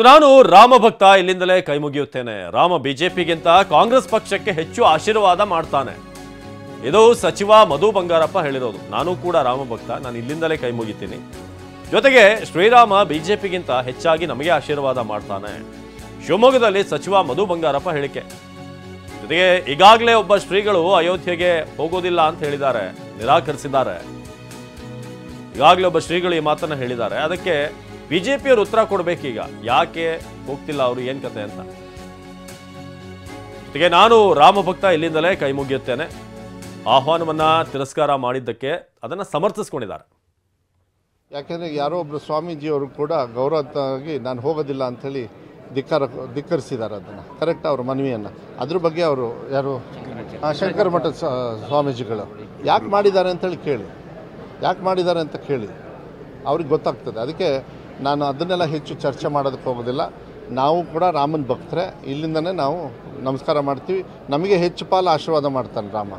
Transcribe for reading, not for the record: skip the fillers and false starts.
ನಾನು ರಾಮ ಭಕ್ತ, ಇಲ್ಲಿಂದಲೇ ಕೈ ಮುಗಿಯುತ್ತೇನೆ. ರಾಮ ಬಿಜೆಪಿಗಿಂತ ಕಾಂಗ್ರೆಸ್ ಪಕ್ಷಕ್ಕೆ ಹೆಚ್ಚು ಆಶೀರ್ವಾದ ಮಾಡ್ತಾನೆ. ಇದು ಸಚಿವ ಮಧು ಬಂಗಾರಪ್ಪ ಹೇಳಿರೋದು. ನಾನು ಕೂಡ ರಾಮ ಭಕ್ತ, ನಾನು ಇಲ್ಲಿಂದಲೇ ಕೈ ಮುಗಿತೀನಿ. ಜೊತೆಗೆ ಶ್ರೀರಾಮ ಬಿಜೆಪಿಗಿಂತ ಹೆಚ್ಚಾಗಿ ನಮಗೆ ಆಶೀರ್ವಾದ ಮಾಡ್ತಾನೆ. ಶಿವಮೊಗ್ಗದಲ್ಲಿ ಸಚಿವ ಮಧು ಬಂಗಾರಪ್ಪ ಹೇಳಿಕೆ. ಜೊತೆಗೆ ಈಗಾಗಲೇ ಒಬ್ಬ ಶ್ರೀಗಳು ಅಯೋಧ್ಯೆಗೆ ಹೋಗೋದಿಲ್ಲ ಅಂತ ಹೇಳಿದ್ದಾರೆ, ನಿರಾಕರಿಸಿದ್ದಾರೆ. ಈಗಾಗಲೇ ಒಬ್ಬ ಶ್ರೀಗಳು ಈ ಮಾತನ್ನ ಹೇಳಿದ್ದಾರೆ. ಅದಕ್ಕೆ ಬಿಜೆಪಿಯವರು ಉತ್ತರ ಕೊಡ್ಬೇಕೀಗ, ಯಾಕೆ ಹೋಗ್ತಿಲ್ಲ ಅವರು, ಏನ್ ಕತೆ ಅಂತ. ಜೊತೆಗೆ ನಾನು ರಾಮ ಭಕ್ತ, ಇಲ್ಲಿಂದಲೇ ಕೈ ಮುಗಿಯುತ್ತೇನೆ. ಆಹ್ವಾನವನ್ನ ತಿರಸ್ಕಾರ ಮಾಡಿದ್ದಕ್ಕೆ ಅದನ್ನ ಸಮರ್ಥಿಸ್ಕೊಂಡಿದ್ದಾರೆ. ಯಾಕೆಂದರೆ ಯಾರೋ ಒಬ್ಬರು ಸ್ವಾಮೀಜಿಯವರು ಕೂಡ ಗೌರವವಾಗಿ ನಾನು ಹೋಗೋದಿಲ್ಲ ಅಂಥೇಳಿ ಧಿಕ್ಕರಿಸಿದ್ದಾರೆ. ಅದನ್ನು ಕರೆಕ್ಟ್ ಅವ್ರ ಮನವಿಯನ್ನು. ಅದ್ರ ಬಗ್ಗೆ ಅವರು ಯಾರು ಶಂಕರ ಮಠದ ಸ್ವಾಮೀಜಿಗಳು ಯಾಕೆ ಮಾಡಿದ್ದಾರೆ ಅಂತೇಳಿ ಕೇಳಿ, ಯಾಕೆ ಮಾಡಿದ್ದಾರೆ ಅಂತ ಕೇಳಿ ಅವ್ರಿಗೆ ಗೊತ್ತಾಗ್ತದೆ. ಅದಕ್ಕೆ ನಾನು ಅದನ್ನೆಲ್ಲ ಹೆಚ್ಚು ಚರ್ಚೆ ಮಾಡೋದಕ್ಕೆ ಹೋಗೋದಿಲ್ಲ. ನಾವು ಕೂಡ ರಾಮನ ಭಕ್ತರೆ, ಇಲ್ಲಿಂದನೇ ನಾವು ನಮಸ್ಕಾರ ಮಾಡ್ತೀವಿ. ನಮಗೆ ಹೆಚ್ಚು ಪಾಲು ಆಶೀರ್ವಾದ ಮಾಡ್ತಾನೆ ರಾಮ.